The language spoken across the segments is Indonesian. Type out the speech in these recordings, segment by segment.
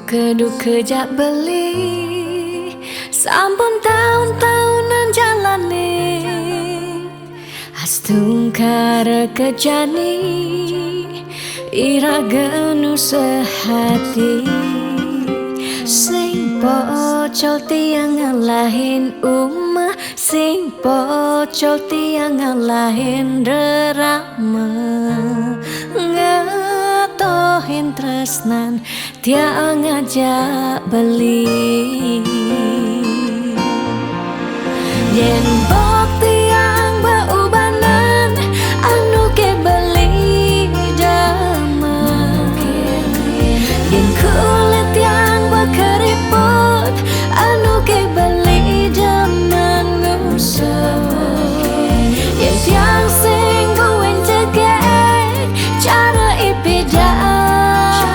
Keduk kejak beli sampun tahun-tahunan jalani astungkara kejani ira genu sehati sing pocol tiang ngalahin umah sing pocol tiang ngalahin rerama ngatohin tresnan tiang ngajak beli yen bok tiang beubanan anu ke beli dama yen kulit yang berkeriput anu ke beli dama ngusap yen tiang sing buin cegek cara ipidan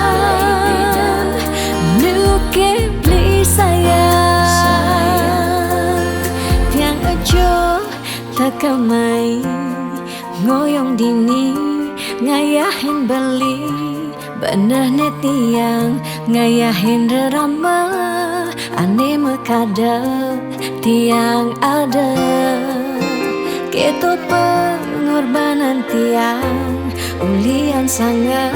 nu ke beli sayang tiang aja takamai ngoyong dini ngayahin beli bener tiang ngayahin rerama ane mekadep tiang ada ketut pengorbanan tiang ulian sangat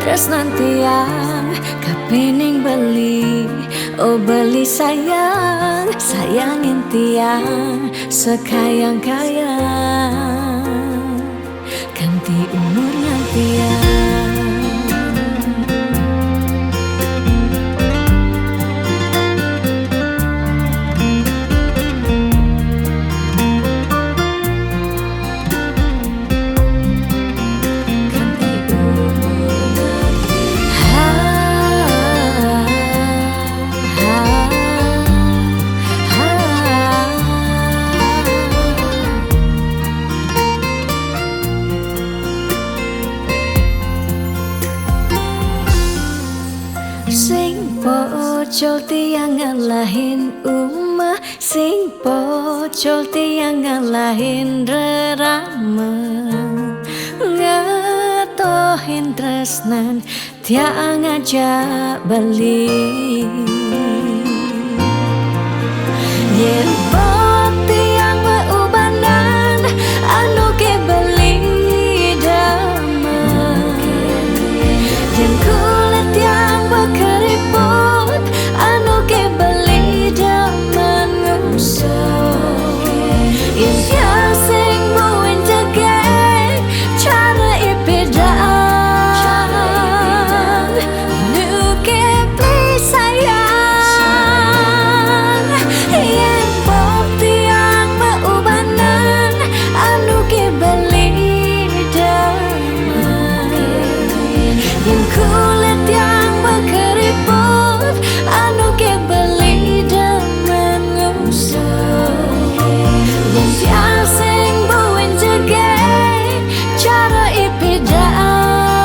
tresnan tiang kapening beli oh beli sayang sayangin tiang sekayang-kayang ganti umurnya tiang sing pocol tiang ngalahin umah sing pocol tiang ngalahin rerama ngatohin tresnan tiang ngajak beli yen bok tiang beubanan anu ke beli dama yen kulit yang berkeriput anu ke beli daman ngusap yen tiang sing buin cegek cara ipidan nu ke beli sayang yen bok tiang beubanan anu ke beli daman yen kulit yang berkeriput anu ke beli daman ngusap yen tiang sing buin cegek cara ipidan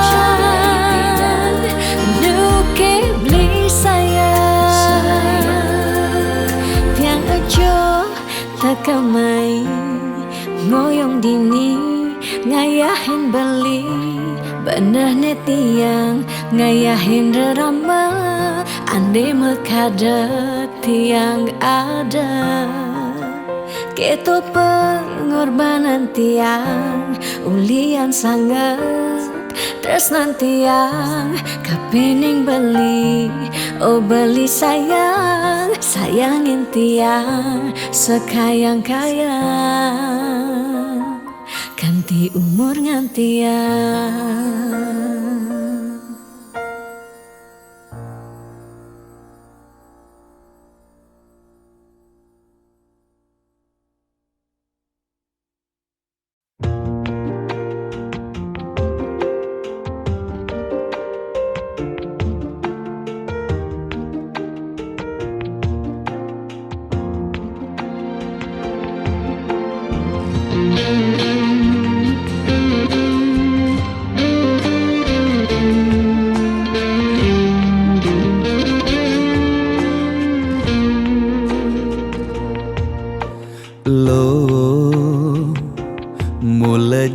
nu ke beli sayang tiang aja takamai ngoyong dini ngayahin beli bener tiang ngayahin rerama ande mekadep tiang ada ketut pengorbanan tiang ulian sangat tresnan tiang kapening beli oh beli sayang sayangin tiang sekayang-kayang ganti umur ngantiang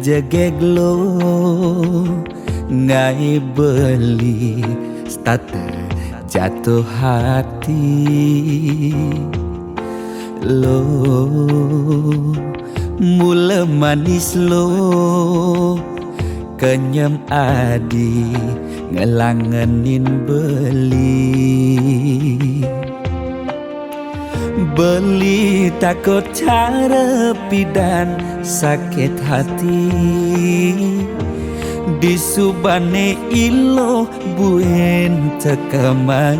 jegeg lo ngai beli starter jatuh hati. Lo mula manis lo kenyam adi ngelangenin beli takut cara pidan sakit hati disubane ilo buen tekamai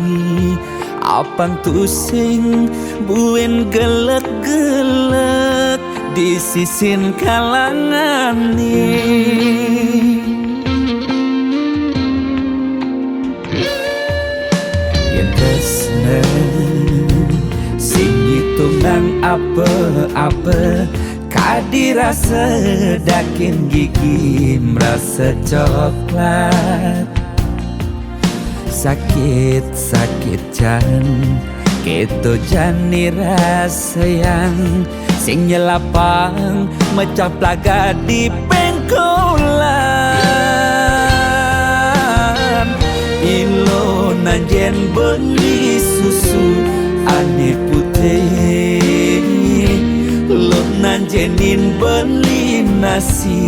apang tusing buen gelek-gelek di sisin kalangan yen tresna sing hitungan apa-apa kadirasa dakin gigi merasa coklat sakit jan keto jani rasa yang sing nyelapang mecah plaga di pengkolan ilo nanjen beli susu ane putih lo nanjenin beli nasi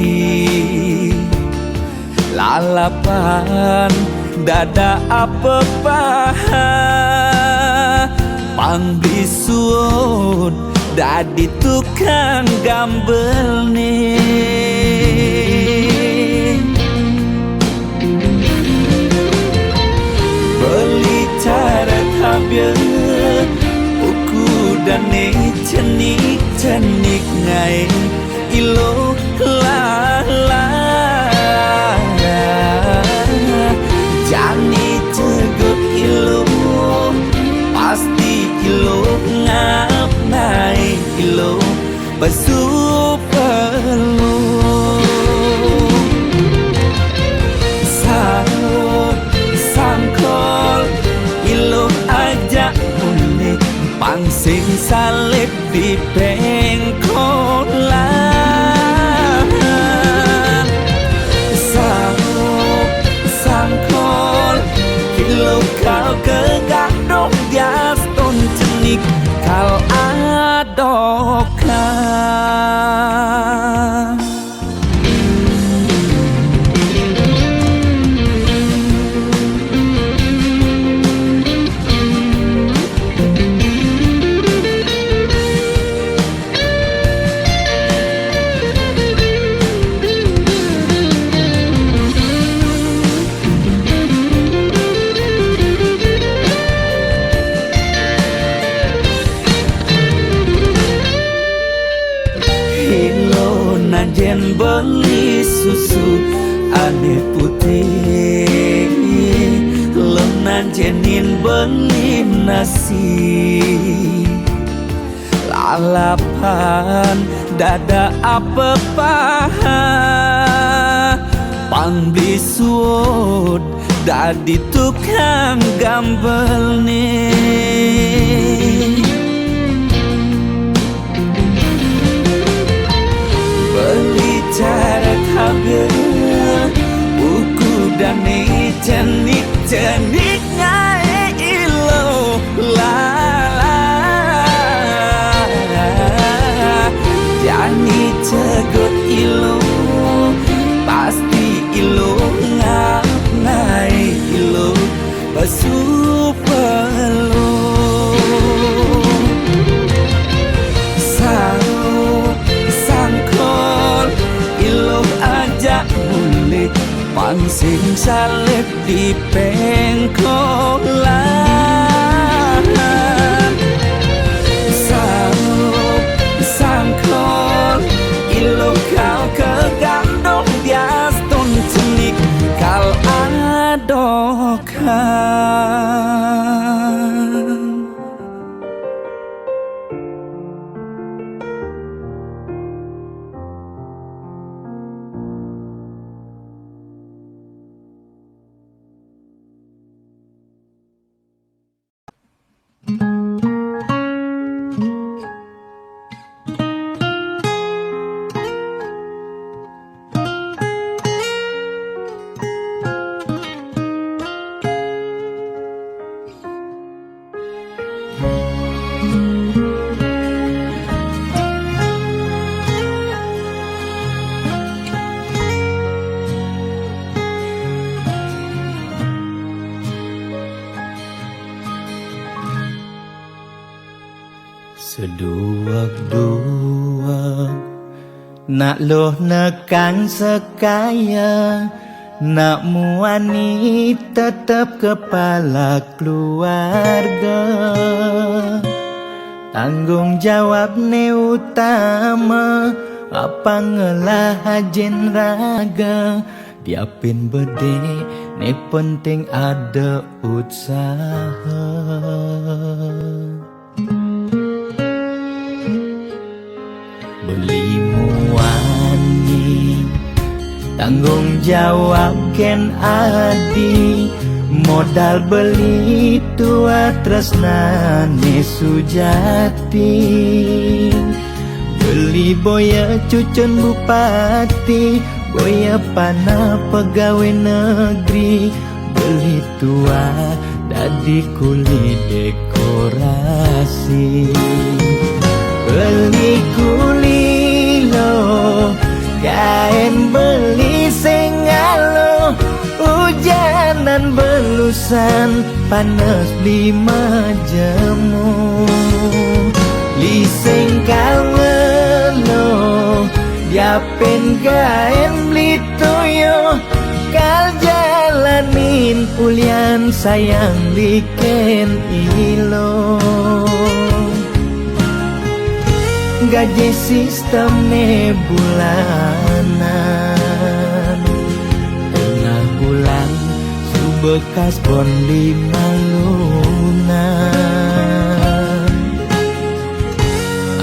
lalapan dada apa paha pangbisuun dadi tukang gambel nih beli cara tabiat uku dan cenik ngai ilo lala jani tegut ilo pasti ilo ngap naik ilo basupelu sangkol ilo ajak unik pangsing salib di pengkolan sangkol ilo kau kegadok jas ton cenik kal adokan nanjen beli susu ane putih lo nanjenin beli nasi lalapan dada apa paha pangbisuun dadi tukang gambel nih beli cara tabiat uku dan cenik ngai ilo lala jani cegot ilo pasti ilo ngap ngai ilo basupelu pangsing salib di pengkolan sangkol ilo kau kegandong dias ton cenik kal adokan Seduak-duak nak loh nekang sekaya, nak muani tetap kepala keluarga. Tanggung jawab ne utama, apa ngelah hajen raga. Diapin bede ne penting ada usaha. Beli muani tanggung jawab ken adi, modal beli tua tresnane sujati. Beli boya cucun bupati, boya pana pegawai negeri. Beli tua dadi kuli dekorasi. Beli kuli lo, kain beli sengalo. Hujanan belusan, panas lima jemu. Liseng kalmelo, diapin kain beli toyo. Kal jalanin ulian sayang liken ilo. Gaji sistem ne bulanan, tengah bulan su bekas bon 5 lunan.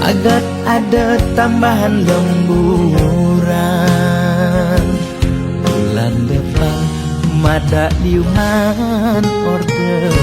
Agar ada tambahan lemburan, bulan depan mada liuman orderan.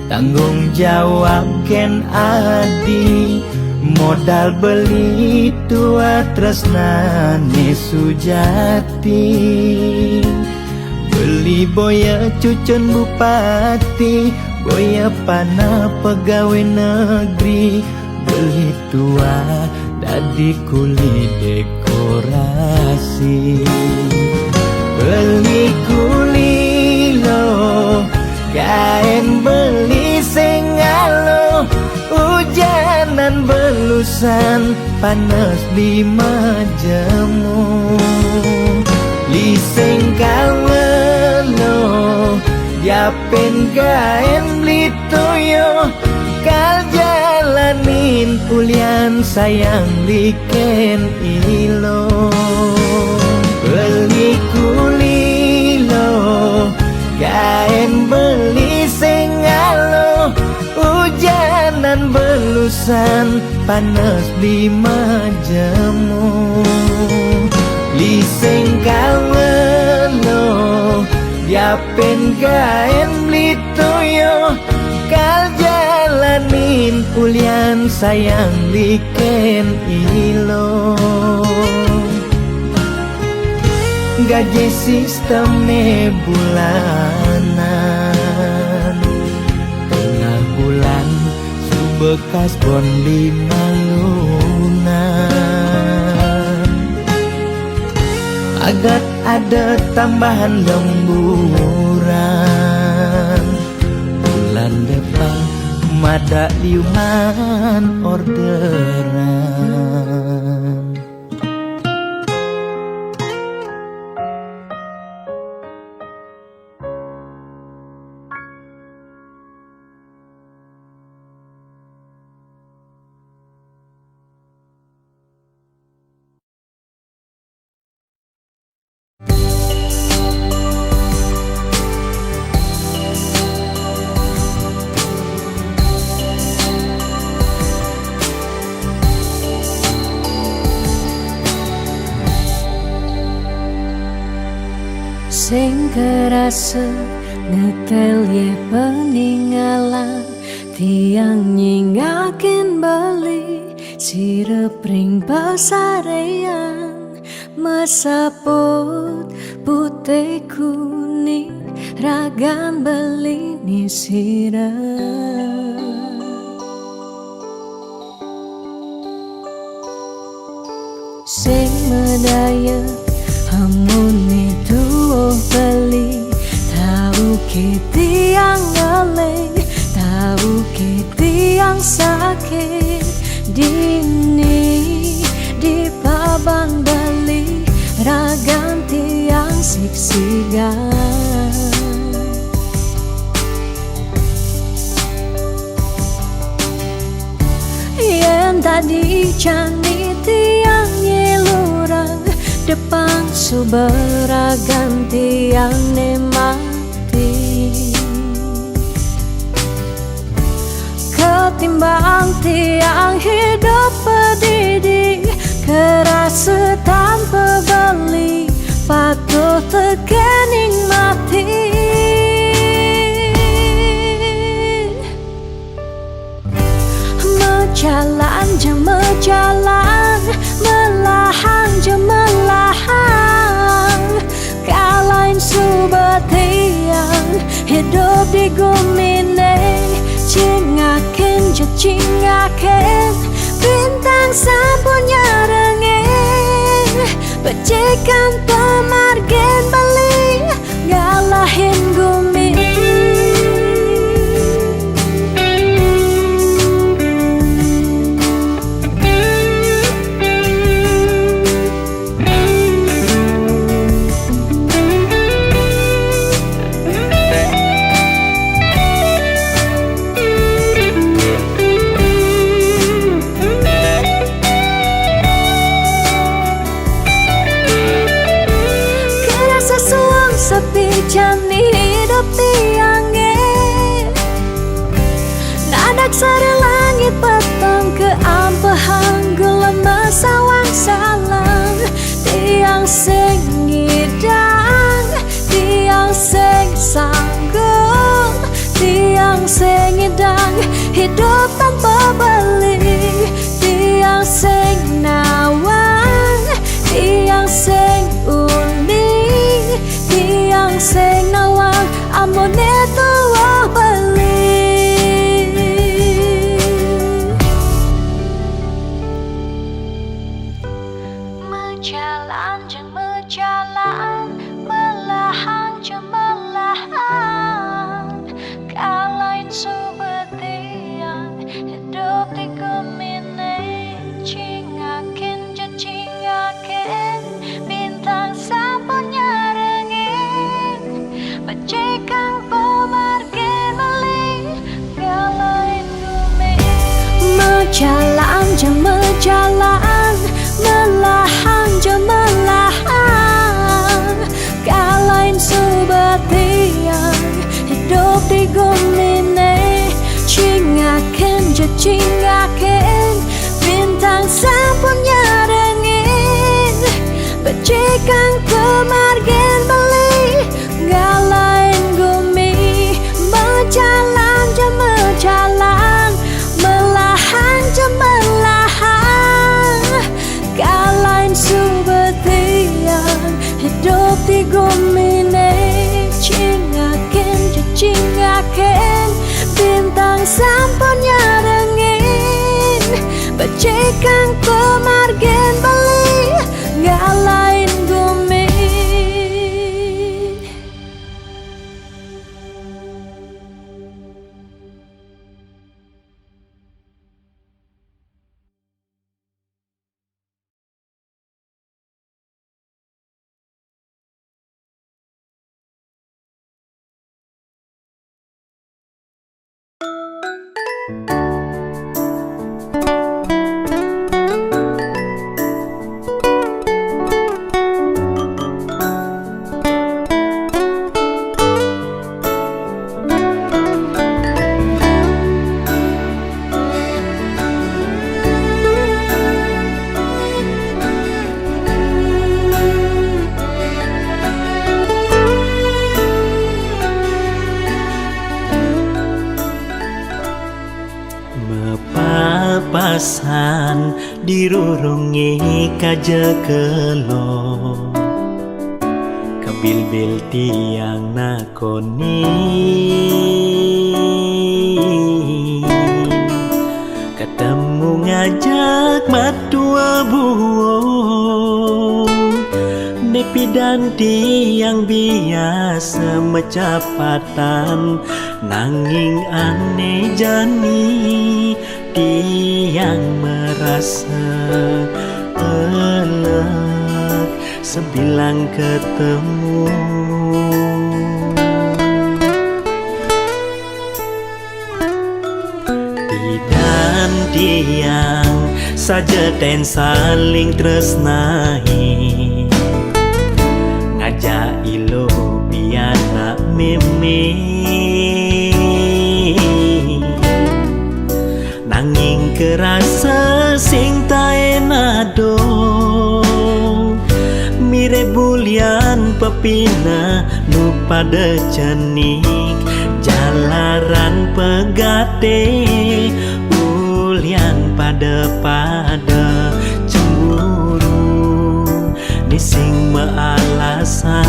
Tanggung jawab ken adi, modal beli tua tresnane sujati. Beli boya cucun bupati, boya pana pegawai negeri. Beli tua dadi kuli dekorasi. Beli kuli lo, kain beli sengalo. Hujanan belusan, panas 5 jemu. Liseng kalmelo, diapin kain beli toyo. Kal jalanin ulian sayang liken ilo. Beli kuli lo, kain beli sengalo. Hujanan belusan, panas 5 jemu. Liseng kalmelo, diapin kain beli toyo. Kal jalanin ulian sayang liken ilo. Gaji sistem ne bulanan, tengah bulan su bekas bon 5 lunan. Agar ada tambahan lemburan, bulan depan mada liuman orderan. Sing kerasa ngetel ye peninggalan, tiang nyingakin bali sirep ring pasarean mesaput putih kuning ragan bali ni sirep sing medaya hamun itu bali tahu kiti yang ngeleng tahu kiti yang sakit dini di paban bali ragan tiang siksigan yang tadi cani tiang nyelurang depan suberagan tiang nemati ketimbang tiang hidup pedidi kerasa tanpa beli patuh tekening mati mejalan je mejalan melahan je melahan kalain subatiang hidup di gumine cingaken je cingaken bintang sapunya rengeng pecikan pemargen beli ngalahin gumi sepi jani hidup tiangnya nadak sari langit petang ke ampahan gelema sawang salang tiang sing ngidang tiang sing sanggup tiang sing ngidang hidup tanpa beli tiang sing nawang tiang sing uning tiang sing nawang amone tuwa beli mejalan jeng mejalan melahan jeng melahan kalain subetian hidup di gemine cingakin je cingakin bintang sapunya pecikang pemargen beli ngalahin gumi mejalan je mejalan melahan je melahan kalahin subatian hidup di gumine cingaken je cingaken bintang sapunya rengin pecikang pemargen beli ngalahin gumi mejalan je mejalan melahan je melahan kalahin subetian hidup di gumine cingaken je cingaken bintang sapunya rengin pecikang pemargen beli ngalahin gumi dirurungi kaja kelo kabil-bil tiang nakoni ketemu ngajak matua buo nepi dan tiang biasa mecepatan nanging aneh jani tiang merasa elek sebilang ketemu dan tiang saja dan saling tresnahi ngajak ilo piana meme nanging kerasa sing taenado mire bulian pepina nu pada cenik jalaran pegate ulian pada cemburu nising mealasan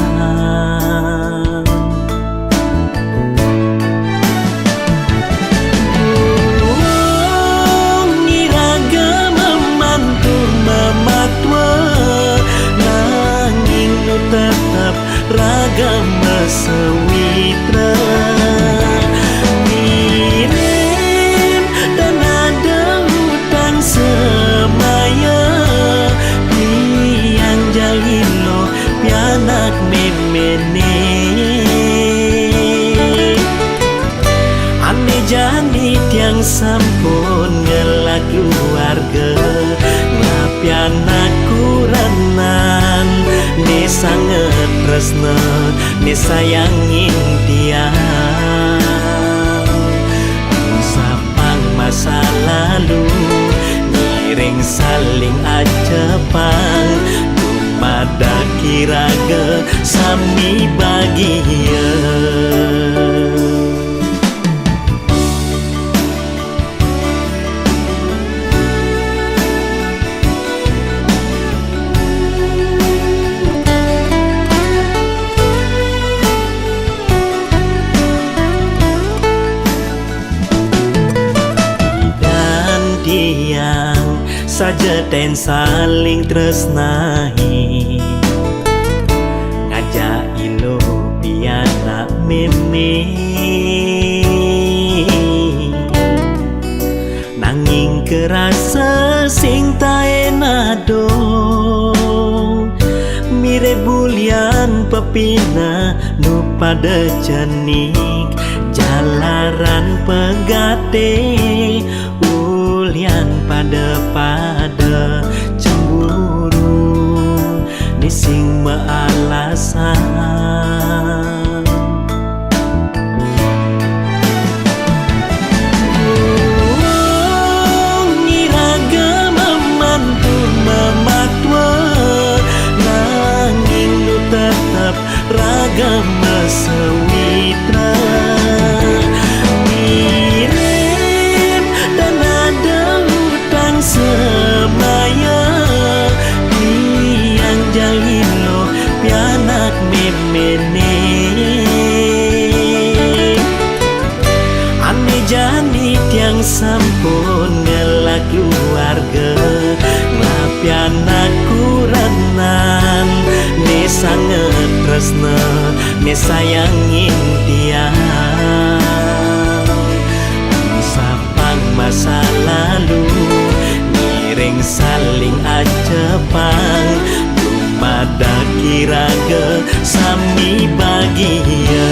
ngiraga memantu mematua nanging nu tetap raga mesewitra mirim dan ada hutang semaya tiang jalilo pianak memene ane jani tiang sampun ngelak keluarga ngapianak kuranan ne sangat tresna ne sayangin tiang sapang masa lalu ngiring saling acepang dumada kiraga sami bahagia saja dan saling tresnahi ngajak ilo piana meme nanging kerasa sing taenado mire bulian pepina nu pada cenik jalaran pegate ulian pada cemburu nising mealasan ngiraga memantu mematua nanging nu tetap raga mesewitra semaya tiang jalilo pianak memene ane jani tiang sampun ngelak keluarga ngapianak kuranan ne sangat tresna ne sayangin tiang sapang masa lalu ring saling acepang dumada kiraga sami bahagia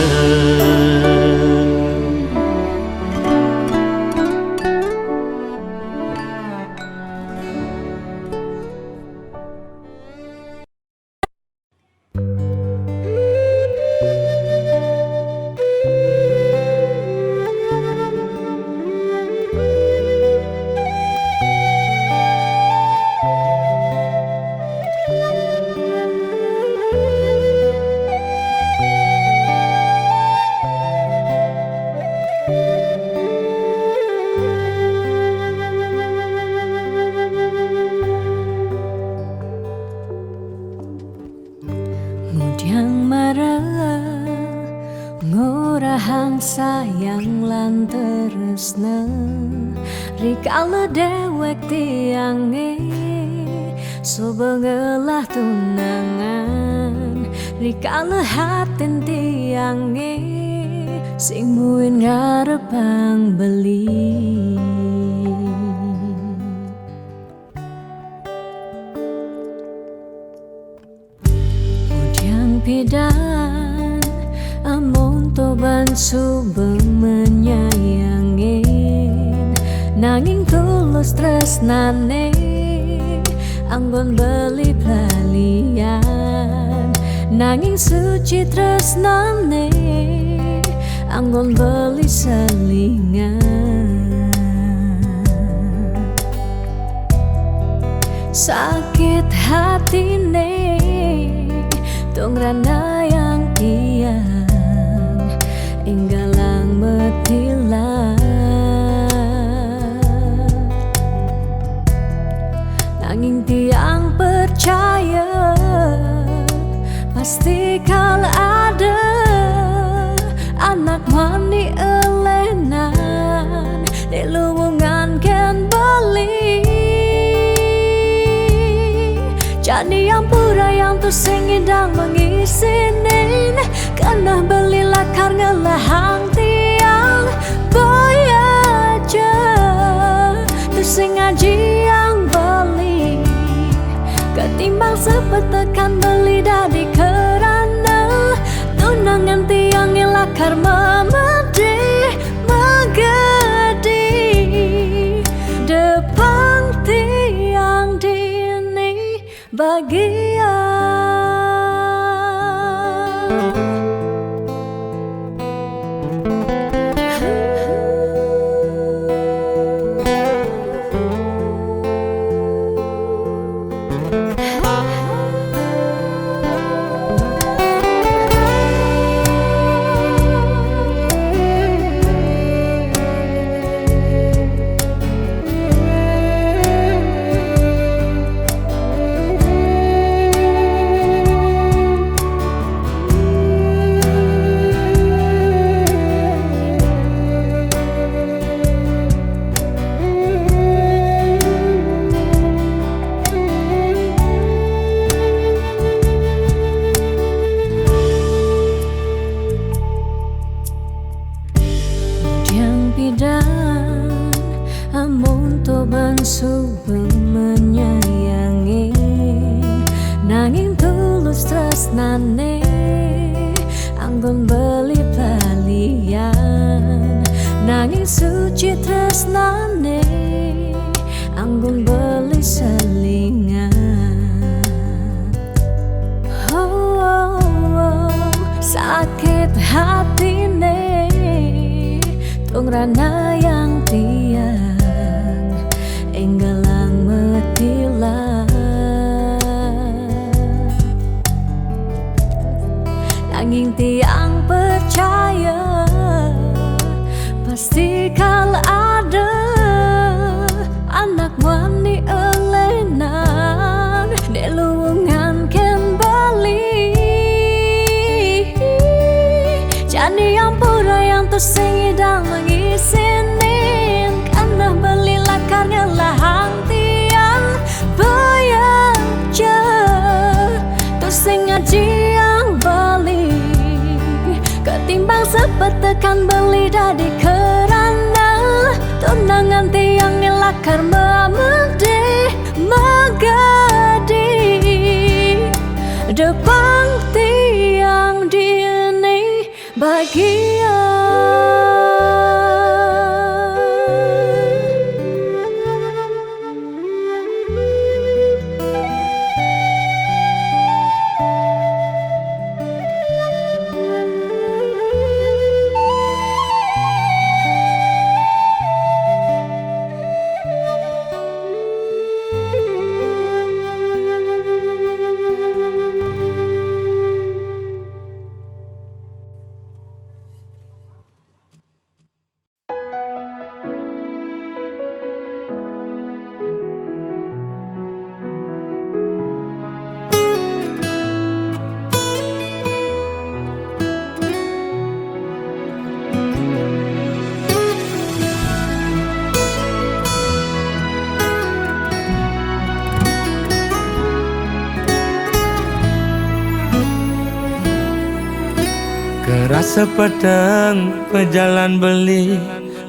Mudyang marah ngorahang sayang lan tresna rikala dewek tiange sobengelah tunangan rikala hatin tiange sing muin ngarepang beli. Pidan amon toban suba menyayangin nanging tulus tresnane anggon beli pelalian nanging suci tresnane anggon beli selingan. Sakit hatine tong rana yang tiang inggalang metilah nanging tiang percaya pasti kal ada anak mani elenan di luwungan ken bali. Jadi yang pura yang tu singidang mengisinin karena belilah karena lahang tiang boy aja tu sengaji yang beli ketimbang sepetekan beli dari kerana tunangan tiang ilakar memedi megedi depan tiang dini bahagia. Pidan amon toban suba menyayangi nanging tulus tresnane anggon beli palian nanging suci tresnane anggon beli selingan. Oh, oh, oh, sakit hatine tong rana yang tiang enggalang metilah nanging tiang percaya pasti kal ada anak wani elenan di luwungan ken bali. Jadi yang pura yang tu singidang mengisinin karena belilah karena lahang tiang bayaja tu sengaji yang beli ketimbang sepetekan beli dari kerana tunangan tiang ngelakar memedi megadi depan tiang dini bahagia. Kerasa petang pejalan beli,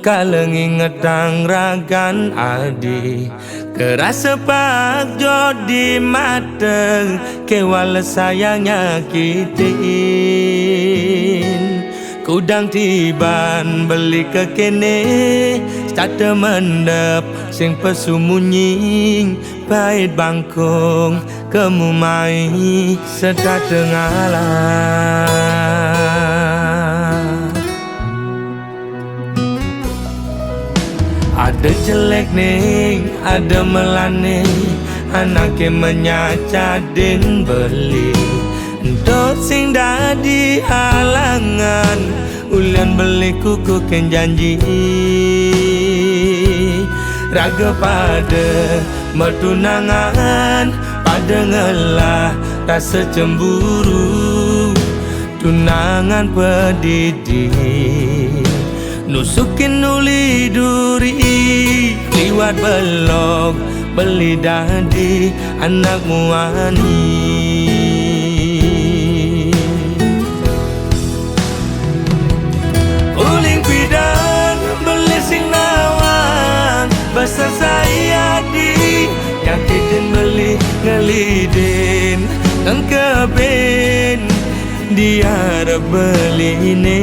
kalengi ngetang ragan adi. Kerasa pak jodi mata, kewala sayang nyakitin. Kudang tiban beli ke kene, starter mendep sing pesumunying. Pahit bangkong kemu mai serta tengalah. Ada jelek nih, ada melane, anaknya menyacadin beli. Untuk sing dadi halangan, ulian beli kuku ken janji. Raga pada mertunangan, pada ngelah rasa cemburu. Tunangan pedidi, nusukin uli duri, liwat belok beli dadi anak muani. Uling pidan beli sing nawang, besar saya di nyakitin beli ngelidin dan keben dia beli ini.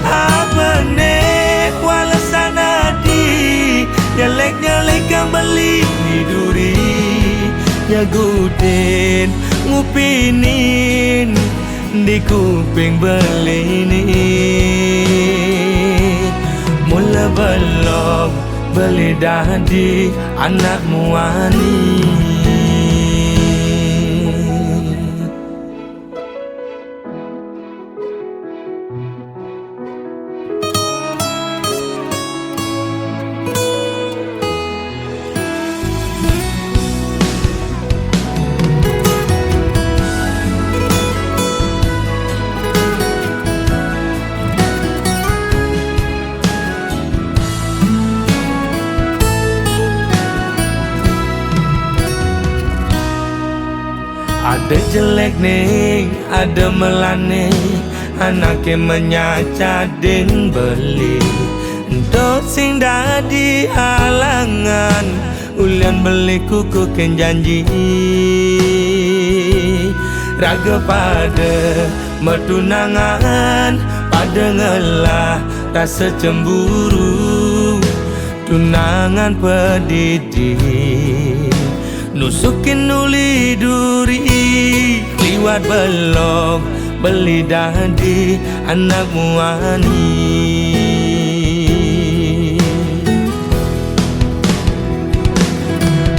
Apa nek walasan adi, nyelek yang beli di duri, nyagutin ngupinin di kuping beli ini. Mula belok beli dadi anak muani. Ada jelek nih, ada melane, anaknya menyacadin beli. Untuk sing dadi halangan, ulian beli kuku ken janji. Raga pada mertunangan, pada ngelah rasa cemburu. Tunangan pedidi, nusukin uli duri, liwat belok beli dadi anak muani.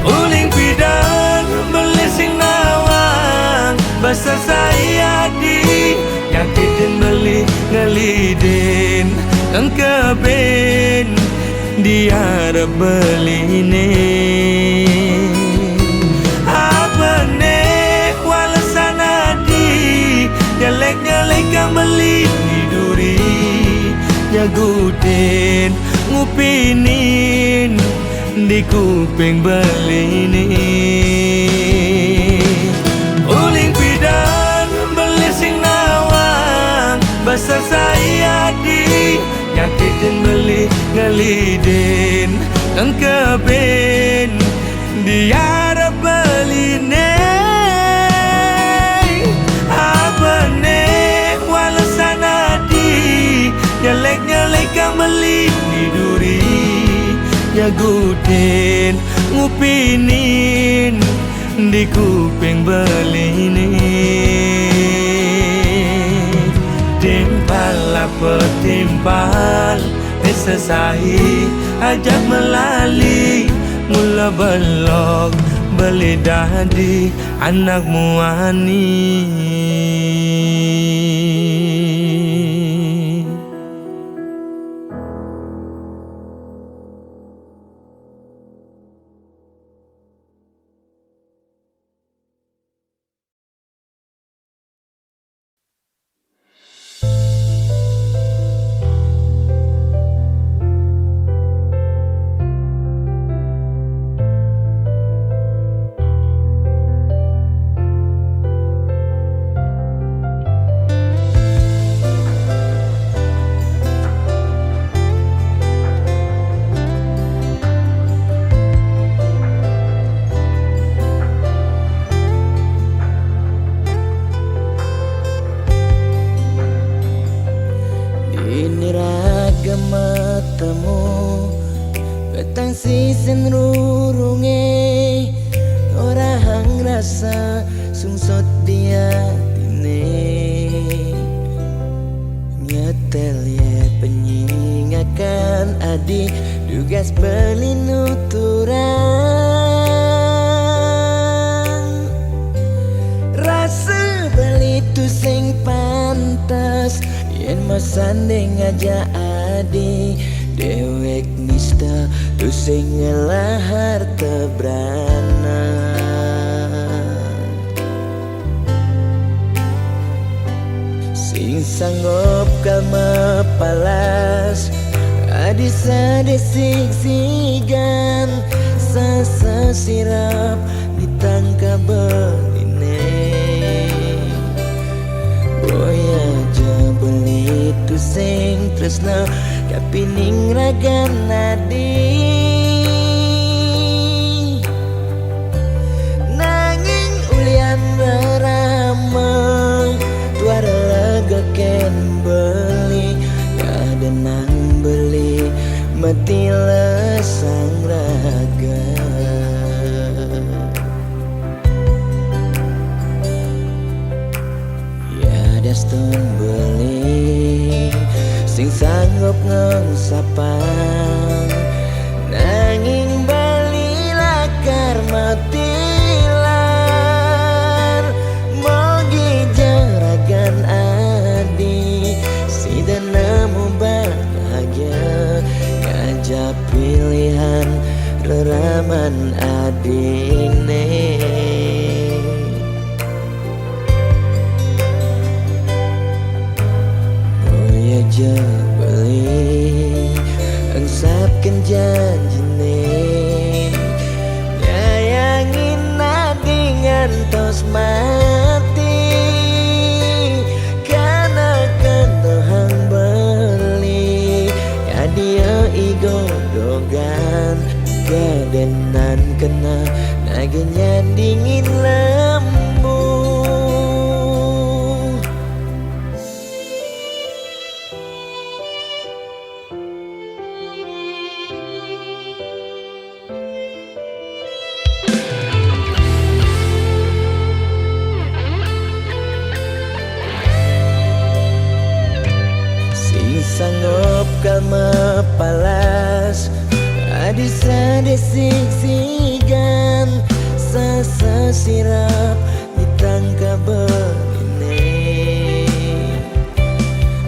Uling pidan beli sing nawang, besar saya di nyakitin beli ngelidin dan keben dia beli ini. Nyelek yang beli di duri, nyagutin ngupinin di kuping beli ini. Uling pidan beli sing nawang, besar saya di nyakitin beli ngelidin dan keben dia beli ini. Nyelek yang beli di duri, nyagutin ngupinin di kuping beli ini. Timpal apa timpal, esesai ajak melali. Mula belok beli dadi anak muani. cenderunge orang rasa sungsut dia tine nyetel ya penyingakan adik tugas pelinuturan rasa beli tu sing pantas yen masanding aja adik dewek nista tu sing ngelahar tebrana sing sanggup kalma palas adisa desik sigan sasa sirap ditangka beline boya aja beli tu sing tresna kapining ragan nadi nanging ulian berama tuara lega ken beli kada nang beli mati lesang raga ya dastun beli sing sanggup ngengsapang nanging bali lakar matilar mogi jaragan adi si nemu bahagia ngajak pilihan reraman adine aja beli engsapkan janjine nyayangin nadi ngantos mati karena kendohang beli ya dia igodogan kadenan kena nagenya dingin lembu sanggup kalma palas adisa desik sigan sasa sirap ditangka beline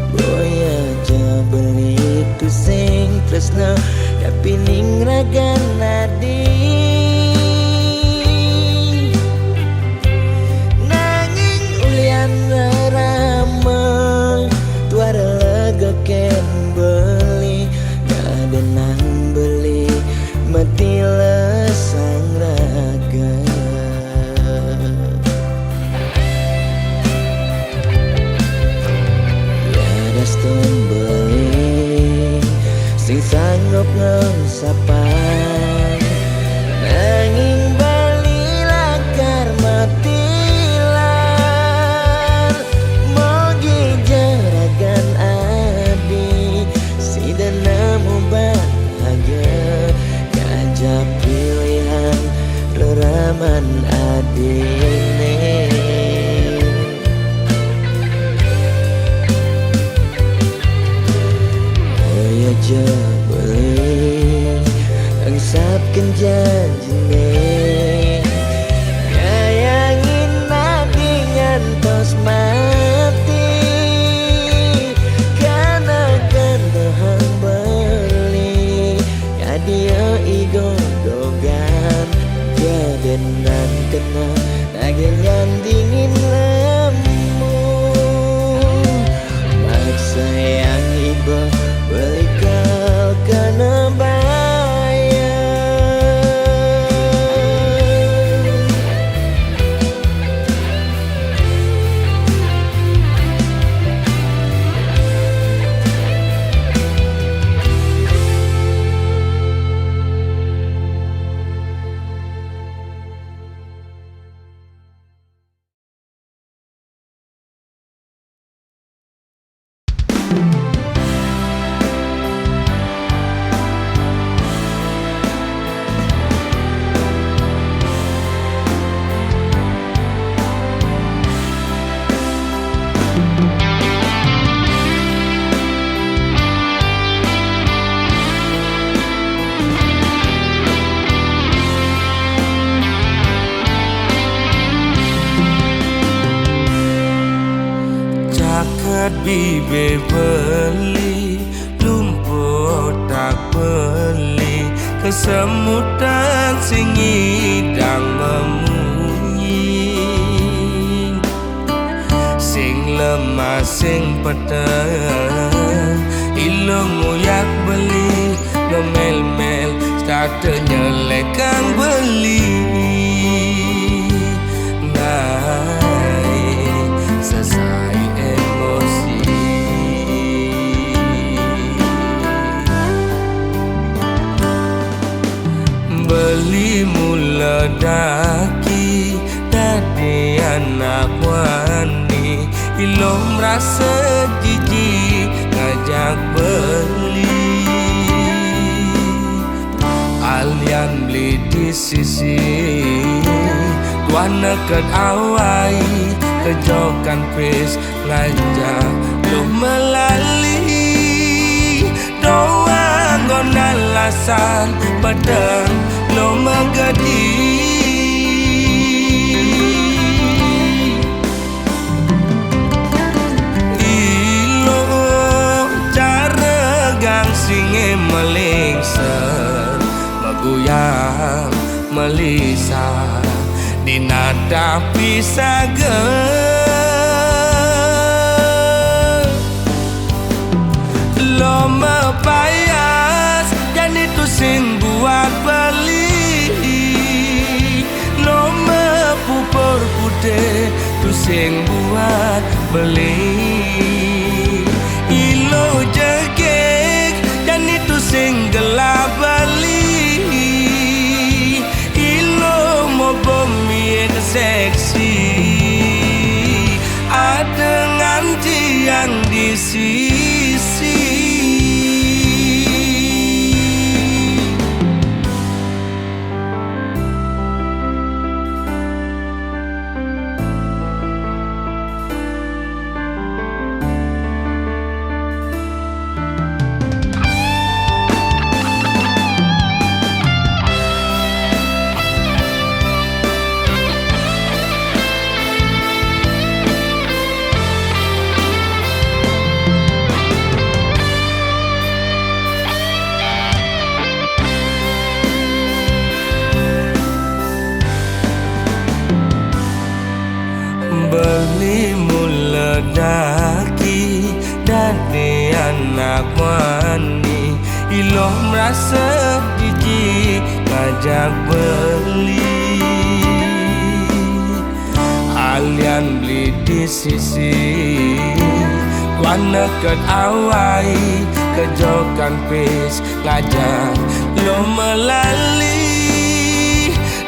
boya aja beli tu sing tresna kapining ragan nadi nanging ulian rama tuara ken beli kada nang beli mati lesang raga ya dastun beli sing sanggup ngengsapang nanging bali lakar matilar mogi jaragan dan nemu bahagia ngajak pilihan reraman adine oh ya aja beli bibe beli lumpuh tak beli kesemutan sing ngidang memunyi sing lemah sing peteng ilung nguyak beli ngemel-mel starte nyelek kang beli naik selesai emosi beli mula daki dadi anak wani ilom rasa jijik ngajak beli alian beli di sisi tuan neket awai kejokan pes ngajak lo melali doang gon alasan pedang lo megadi singe melingser meguyang melisa di nada pisaga lo mepayas dan itu sing buat beli lo mepupur putih tu sing buat beli ilo jegek dan itu sing gelap beli ilo mau bumi seksi ada nganti yang di sisi beli mula daki dadi anak wani ilo merasa jijik ngajak beli alian beli di sisi tuan neket awai kejokan pes ngajak lo melali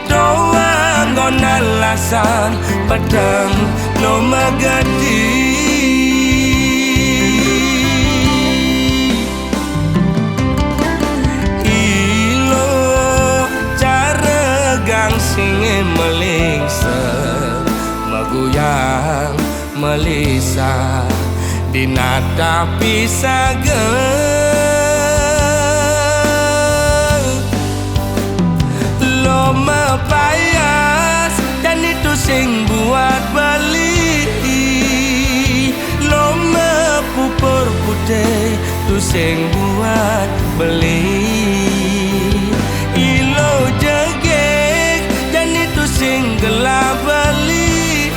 doang gon alasan pedang lo megadi ilo cara gang singe melingser meguyang melisa di nada pisaga lo mepayas dan itu sing buat beli lo mepupur putih tu sing buat beli ilo jegek dan itu sing gelap beli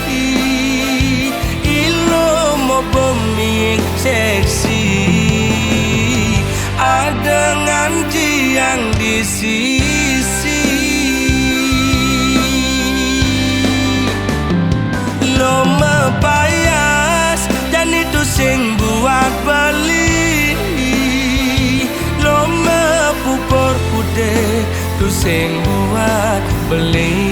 ilo mau bumi seksi ada nganti yang di sisi lo mepayas dan itu sing buat beli lo mepupur putih tu sing buat beli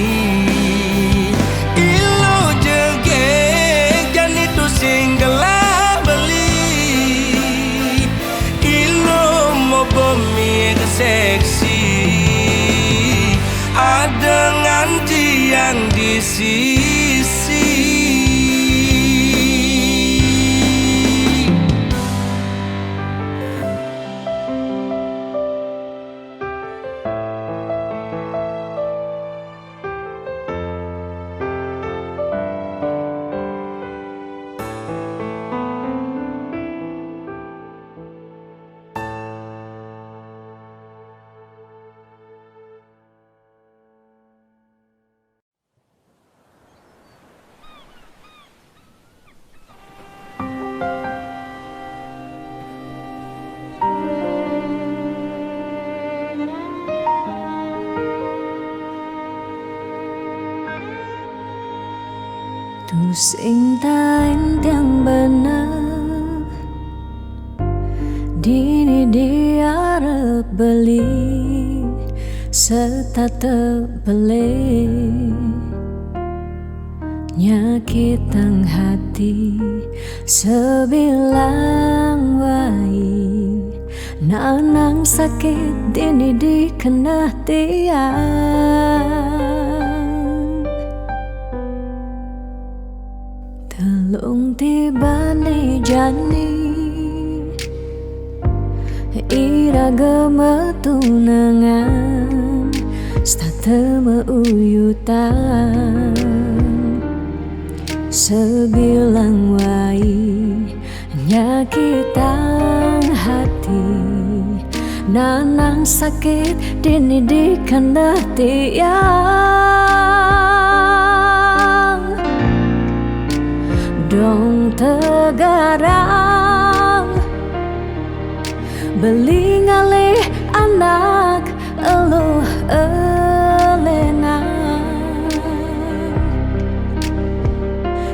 ilo jegek dan itu sing gelap beli ilo mau bumi seksi ada nganti yang di sisi Tu sing tain tiang bener Dini diarep beli Serta terbeli Nyakitang hati Sebilang wai Nanang sakit dini dikena tiang Telung tiba ni jani Ira gemetunangan Stata meuyutan Sebilang wai Nyakitang hati Nanang sakit dini dikena tiang Dong tegarang Beli ngalih anak eluh elena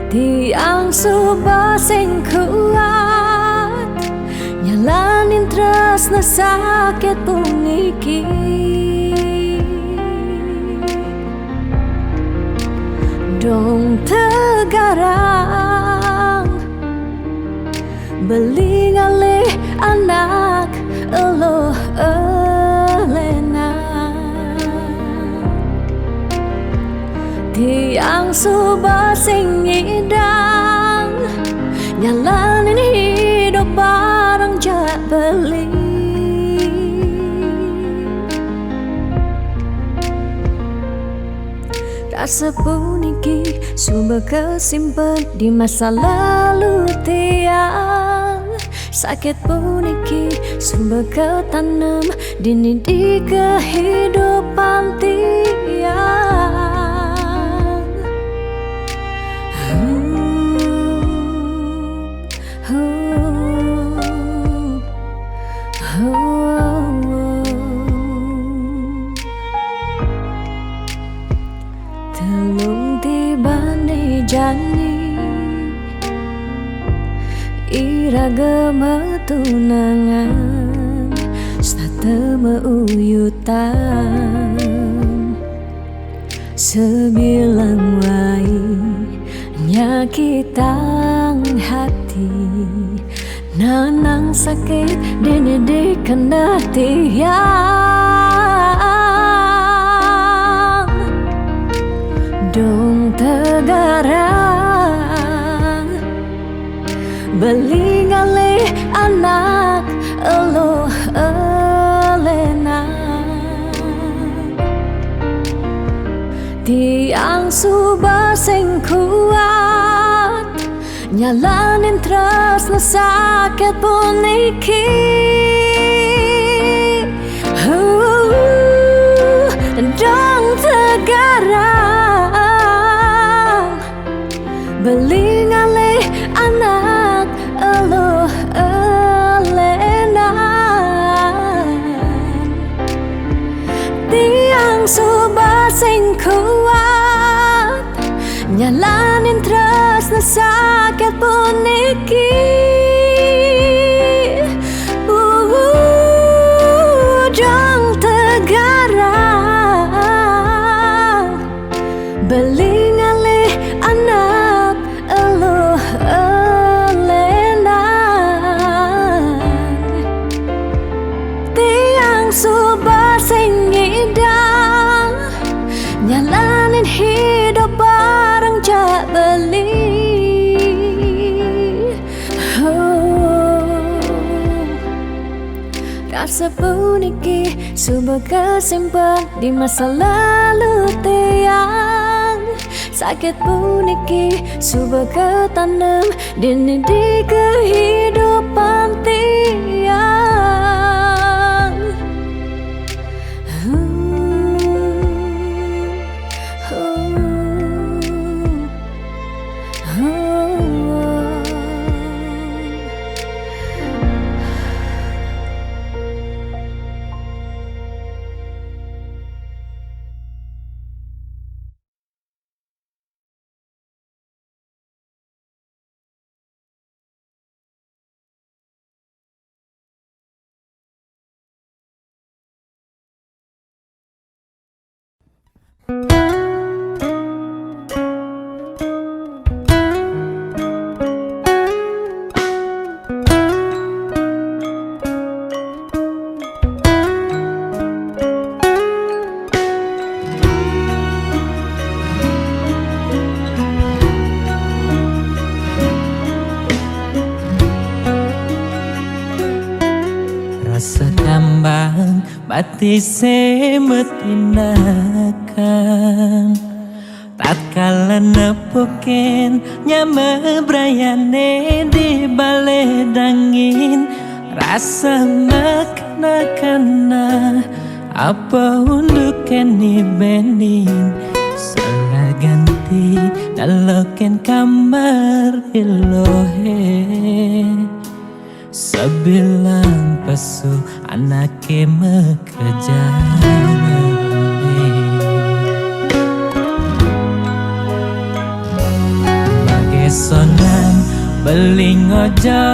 Tiang subah sing kuat Nyalanin tresna sakit puniki Dong tegarang Beli ngalih anak eluh elena Tiang subah sing ngidang Nyalanin hidup bareng jak beli Rasa puniki sumber kesimpan di masa lalu tiang Sakit puniki sumber ketanam dini di kehidupan tiang Telung tiba ni jani Ira gemetunangan Stata meuyutan Sebilang wai Nyakitang hati Nanang sakit dini dikena tiang Dong tegarang Beli ngalih anak eluh elena Tiang subah sing kuat Nyalanin tresna sakit puniki Dong tegarang Beli ngalih anak eluh elena Tiang subah sing kuat Nyalanin tresna sakit puniki Dong tegarang Beli ngalih anak eluh elena Tiang subah sing ngidang Nyalanin hidup bareng jak beli Rasa puniki sumber kesimpan di masa lalu tiang Sakit puniki sumber ketanam dini di kehidupan tiang Rasa kambang bati semetinakan tatkala nepukin nyame brayane di bale dangin rasa makna-kana apa untuk keni bening salah ganti daloken kamar ilohe sebilang pesu anake mekejane Magesonan beling ojo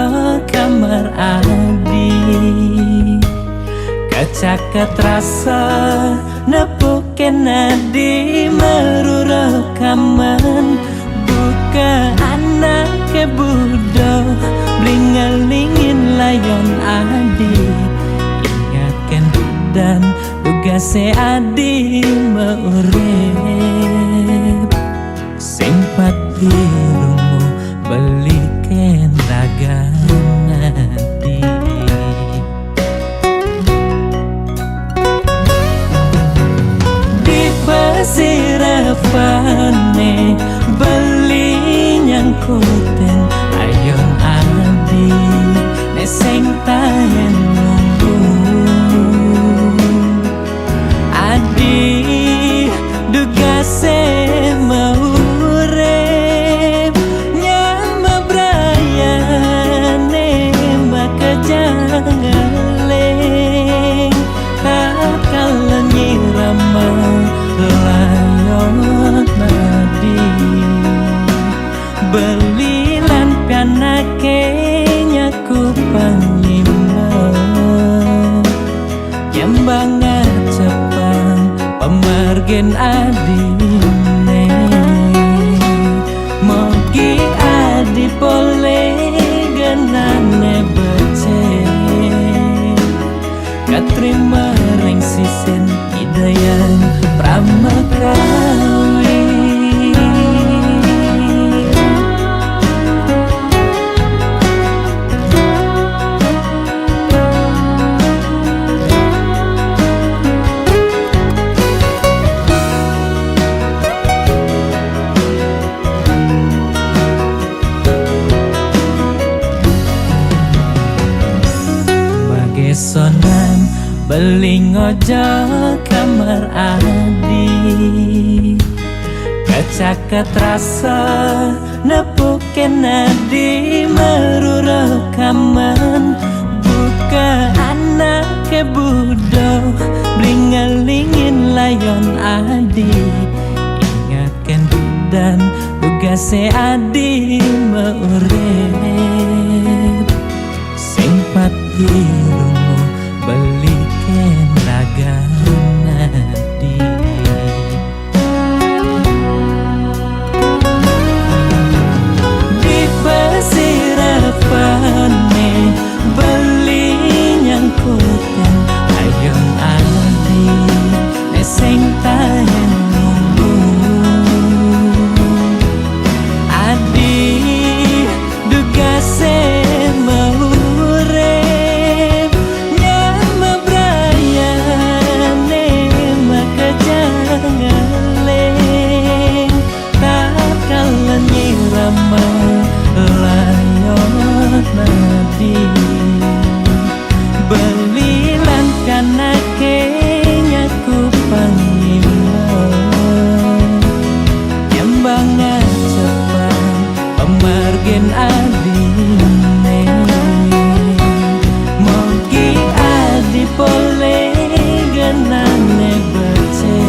kamar adi kecaket rasa nepuken adi meruro kaman buka anake budo blingelingin layon adi ingatkan dan tugase adi meurip sing pati rungu beliken ragan adi di pesirapane beli nyangkuten ayon adi neseng tahen nunggu adi dugase maurep nyama brayane makajangeleng takal nyirama layon adi belilan pianake nyaku panglima nyembang cepang pemargen adine mogi adi pole genane bece katrima ring sisen hidayan pramekawi Magesonan beling ojo kamar adi kecaket rasa nepuken adi meruro kaman buka anake budo blingelingin layon adi ingatkan dan tugase adi meurip sing pati rungu beliken ragan adi di pesirapane beli nyangkuten ayon adi neseng tahen nunggu adi dugase maurep nyama brayane makajangeleng takal nyirama layon adi belilan kanake nyaku panglima nyembang cepang pemargen adine mogi adi pole genane bece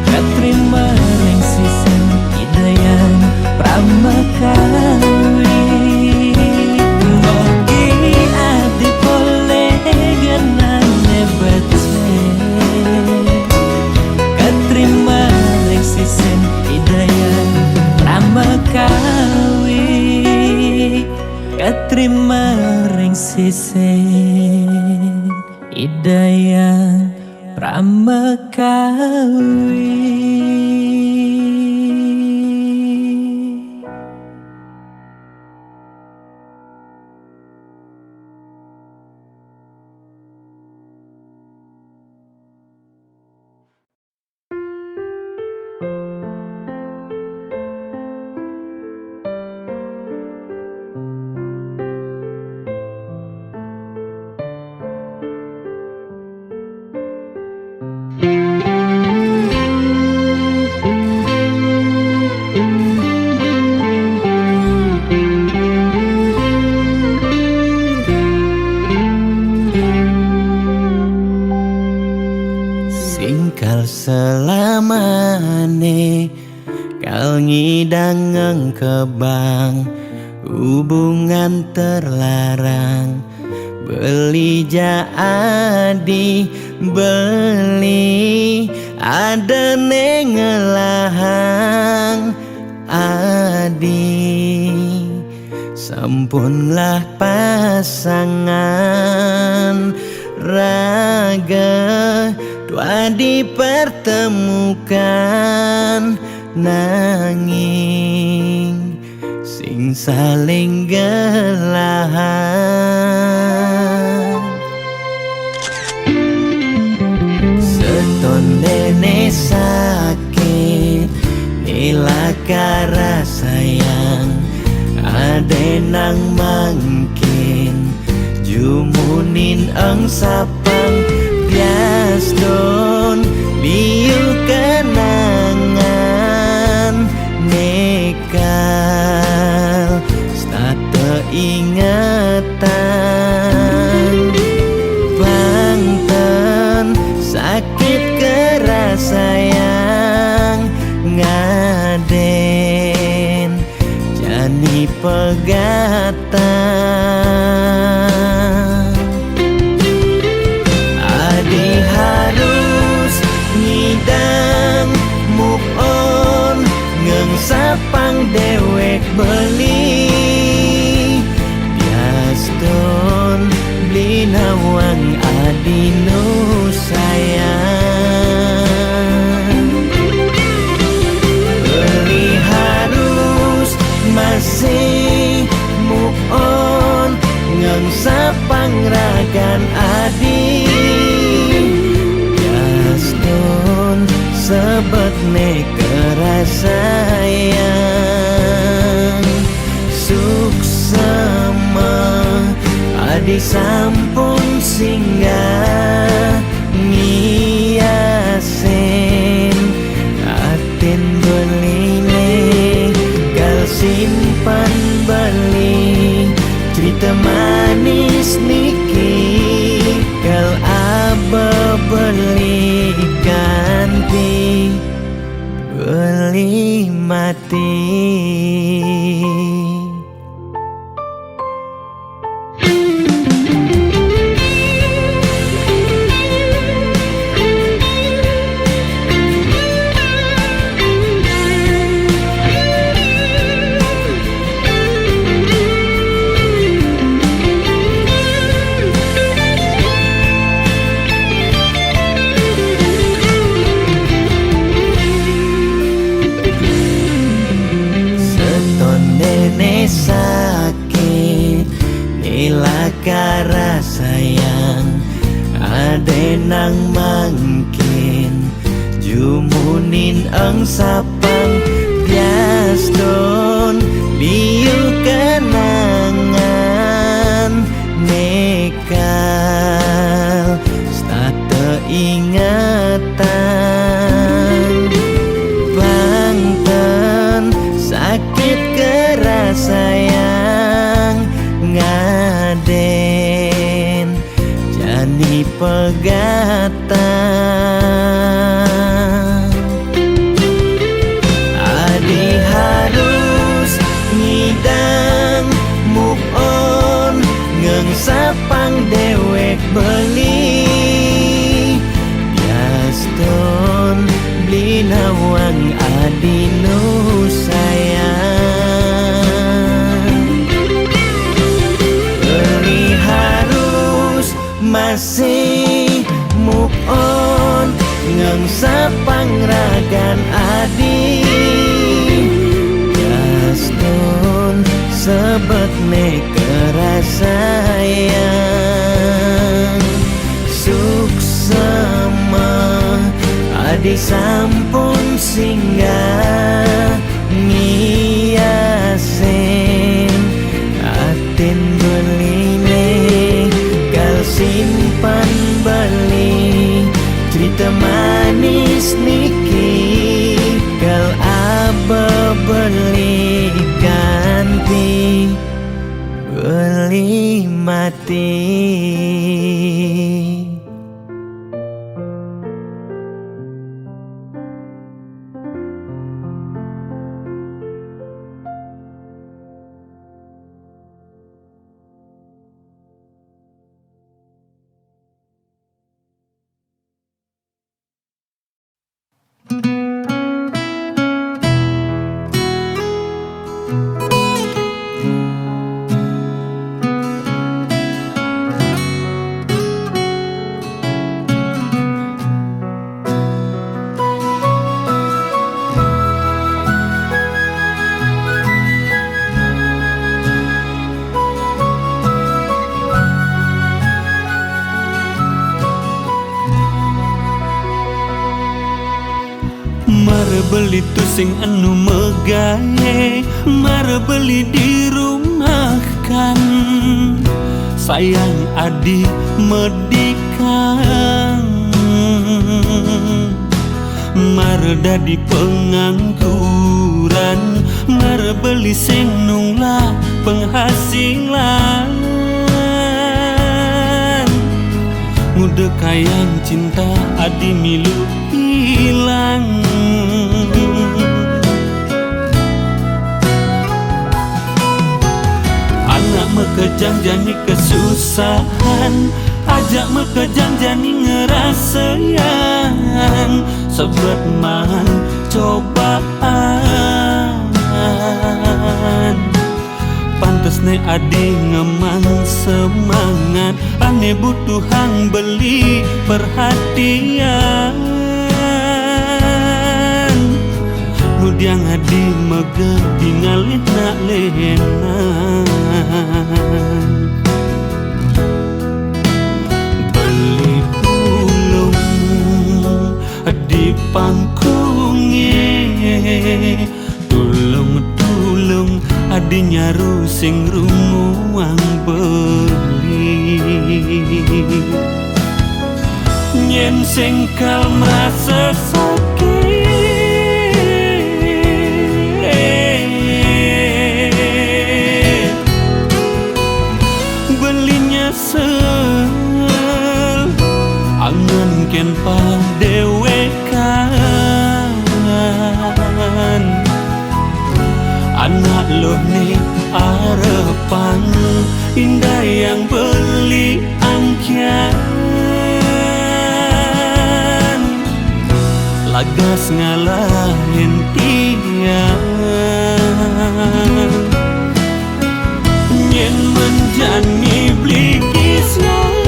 katrima ring sisen hidayan pramekawi mogi adi pole genane bece sisen Hidayah Pramekawi. Singkal selamane kal ngidang kebang hubungan terlarang beli jadi beli ada nengelahang adi sampunlah pasangan raga dua dipertemukan nanging sing saling gelahan seton dene sakit nilakara sayang ade nang mangkin jumunin ang sapang bias don liu kenangan nekal stata ingatan bangten sakit keras sayang ngaden jani pegatan harus ngidang move on sapang dewek beli biaston beli nawang adino sayang beli harus masih move on sapang ragan adi biaston sebet ne kerasayang suksema adi sampun singgah ngiasen aten beline gal simpan beli cerita manis niki gal aba beli ganti beli mati. Sakit nilakara sayang ade nang mangkin jumunin ang sapang biaston liu kenangan nekal stata ingatan bangten sakit keras sayang ngaden jani pegatan adi harus ngidang move on sapang dewek beli biaston beli nawang adino sayang beli harus masih move on ngang sapangragan adi Gaston sebet ne kerasayang suksema adi sampun singgah ngiasen aten beline kal simpan beli cerita manis niki kal aba beli ganti beli mati. Beli tu sing anu megaye mare beli di rumah kan sayang adi medikan mare dadi pengangguran mare beli sing nunglah penghasilan muda kayang cinta adi milu hilang anak mekejang jani kesusahan ajak mekejang jani ngerasayang sebet man cobaan pantes ne adi ngemang semangat ane butuhan beli perhatian Nudiang adi mege dingalih nak lehenan beli pulung di pangkunge tulung adi nyaru sing rumuang beli nyen sing kal merasa sakit angan ken padewekan anak lo ni arepan indah yang beli angkian lagas ngalahin tiang nyen menjani blikisnya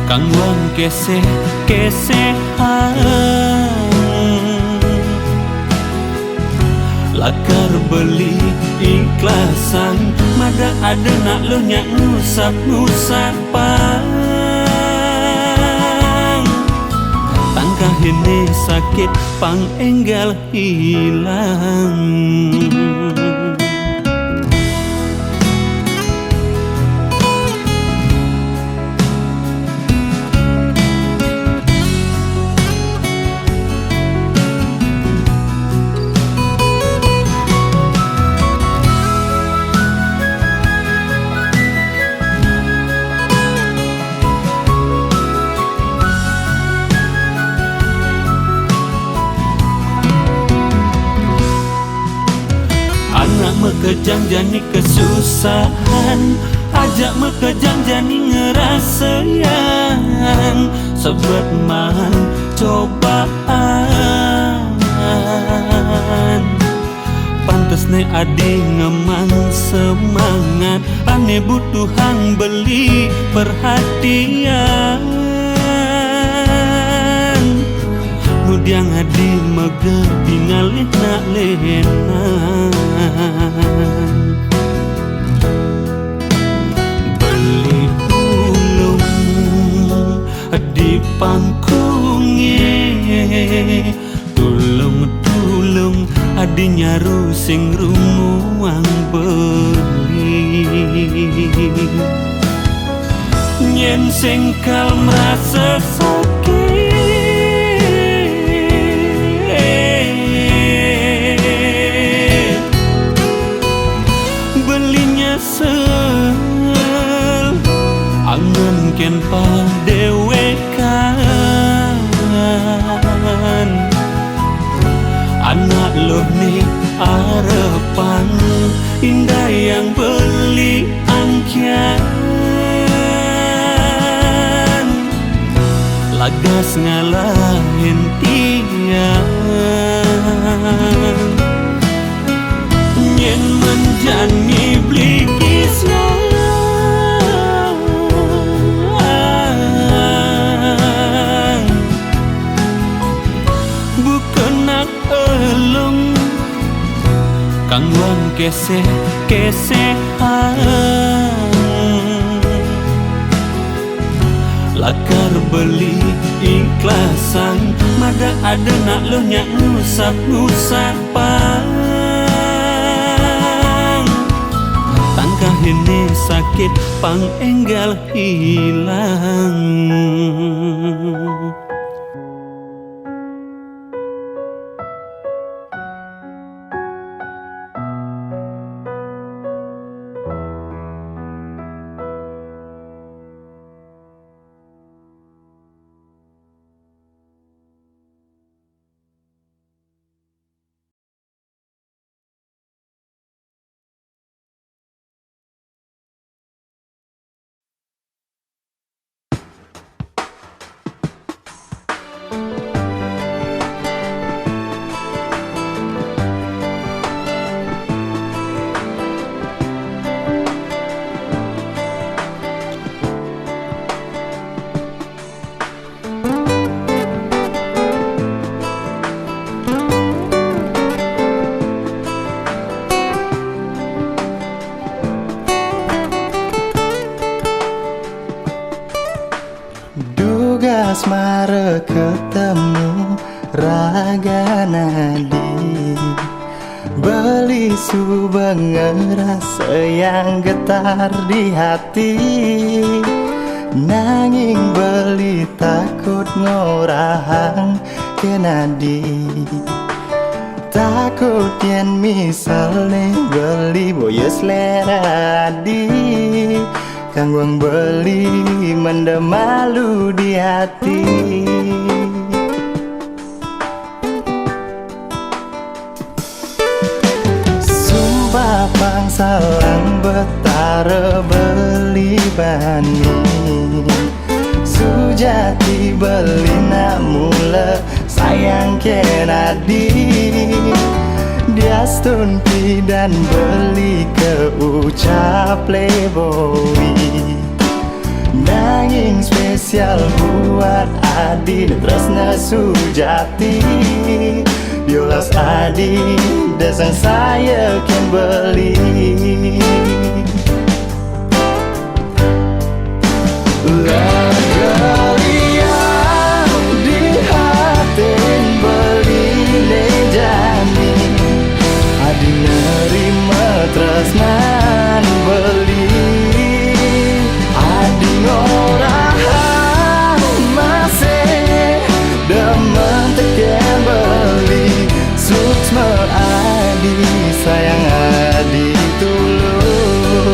kangwang kesehan lakar beli ikhlasan mada ada nak lo nyak nusap-nusapan tangkah ini sakit pang enggal hilang mekejang jani kesusahan ajak mekejang jani ngerasayang sebet man cobaan Pantes ne adi ngemang semangat, ane butuh hang beli perhatian. Nudiang adi mege tingalih nak lehenan. Beli ulung di pangkunge, tulung adi nyaru sing rumuang beli. Nyen sing kal merasa sakit, belinya sel angen ken padewekan. Anak lo nih arepan indah yang beli angkian, lagas ngalahin tiang. Nyen menjani beli kisah, bukan nak elong kangguan kesehan. Lakar beli ikhlasan, mada ada nak lo nyak nusak-nusapan. Tangkah ini sakit pang enggal hilang. Asmara ketemu raga nadi, beli subeng rasa yang getar di hati. Nanging beli takut ngorahang ke nadi, takut yen misalnya beli boyo selera di. Kangguang beli mendem malu di hati. Sumpah pangsalang betara beli bani, sujati beli nak mula sayang kenadi. Dia stunti dan beli ke ucap playboy, nanging spesial buat Adi tresna sujati. Biolas Adi desang saya kan beli. Tresnan beli Adi ngorahang masih demen teken beli. Suksma Adi sayang Adi tulung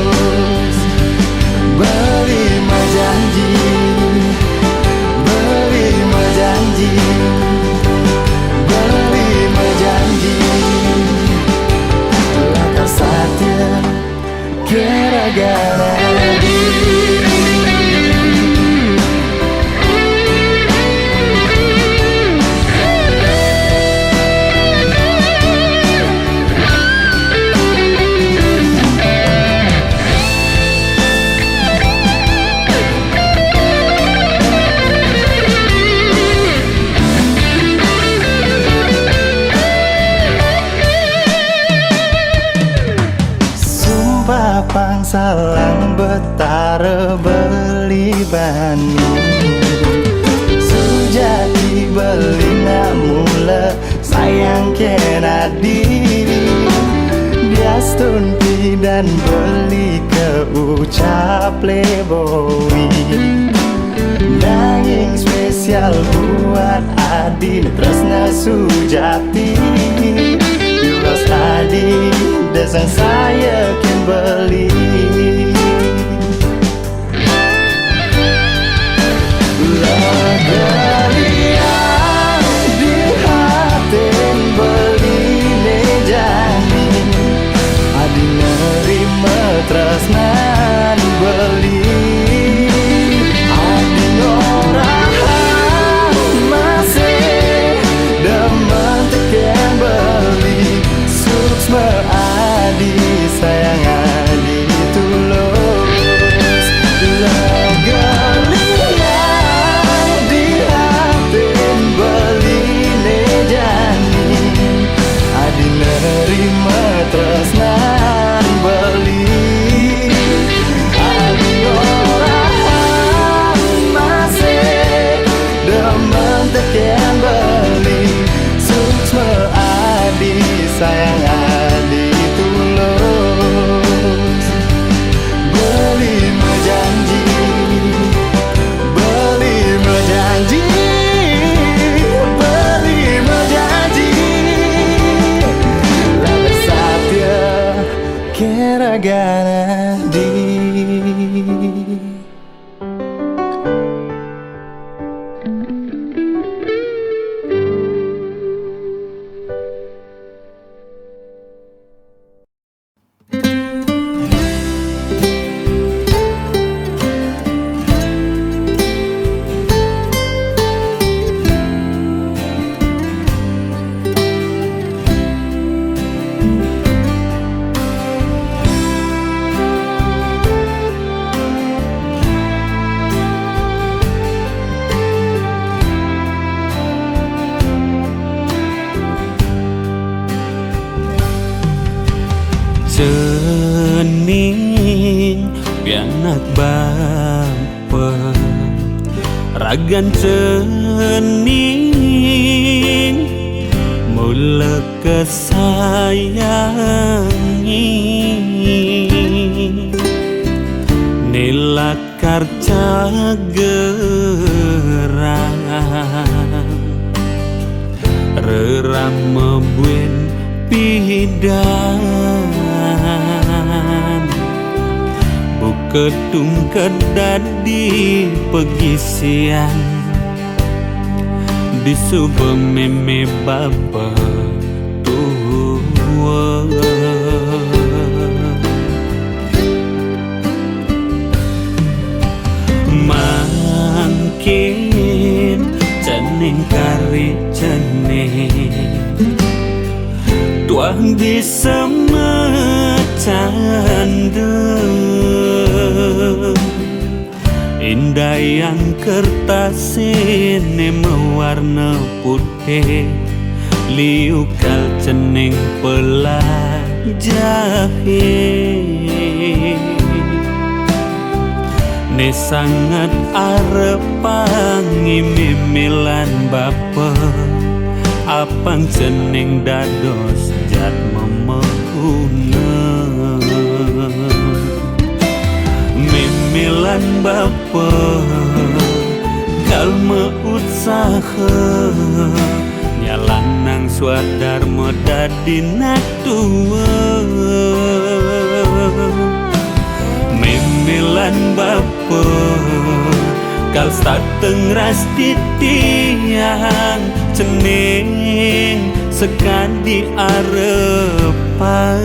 salang betara beli bani Sujati beli nak mula sayang kena diri Dia stunti dan beli ke ucap leboi Nanging spesial buat Adi Tresna Sujati Ulas Adi Desang saya kan beli Lagalian di hatin beli nejani Adi nerima tresnan beli Adi orang masih demen tekan beli Suksma Adi sayang Adi tulus Lagalian di hatin beli nejani Adi nerima tresnan beli Adi orang masih demen tekan beli Suksma Adi sayang Adi tulus Beli menjanji Beli menjanji Beli menjanji Lalu satya kira gana di Cening pianak bapa Ragan cening mula kesayangi Nilakar cagerang Reram mebuen pidan Buketung kedadi pegisian Di subuh meme bapa tua Mangkin cening kari cening Tuang di semecanda Indah yang kertas ini mewarna putih Liukal cening pelajahit Ne sangat arepangi mimilan bapa Apang cening dados jat memehuna Mimilan bapa kalma utsaha Nyalanang swadar modadi natua Mimilan bapa kal stateng ras titiang cening sekadi arepan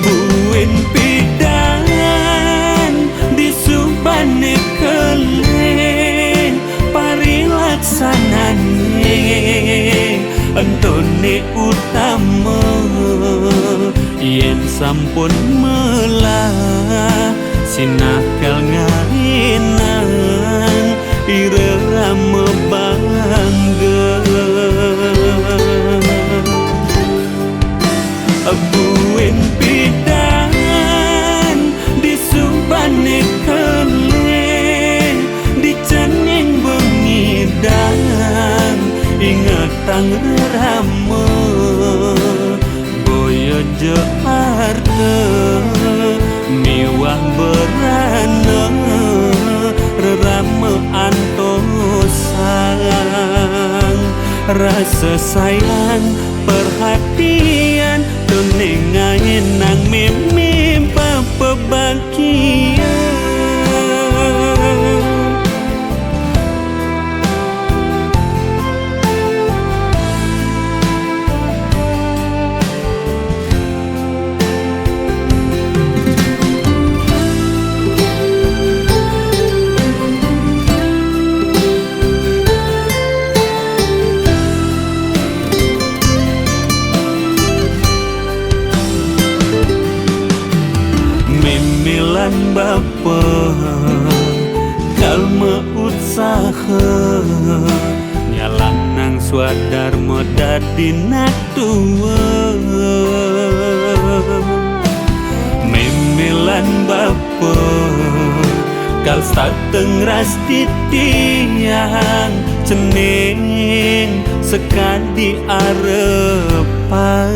Buin pidan di subane keleng parilaksanane antone utama yen sampun melah sinakal ngarinan irama bangga tang rame boyo Jakarta miwah berana rerame antosang rasa sayang perhatian tunengain nang mimpi pebahagiaan. Mimilan bapa kalma usaha nyalang nang swadar modar dinatua mimilan bapa kal sateng ras titiang cening sekadi arepan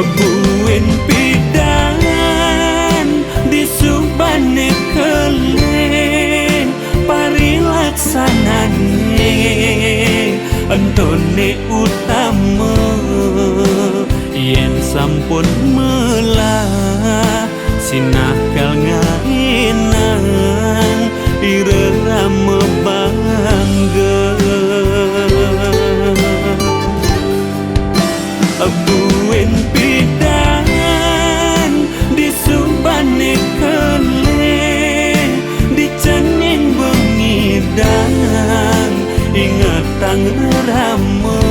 buin pidan di subane keleng parilaksanane antone utama yen sampun melah sinakal ngainan irama bangga buin pidan di subane keleng di cening bengidang ingatang rama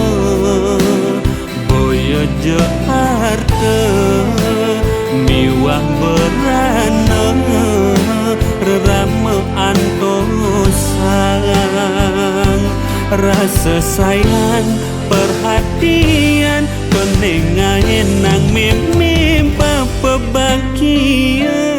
boyo Jakarta miwah berana rerame antosang rasa sayang perhatian penengahin nang mimpi pebahagiaan.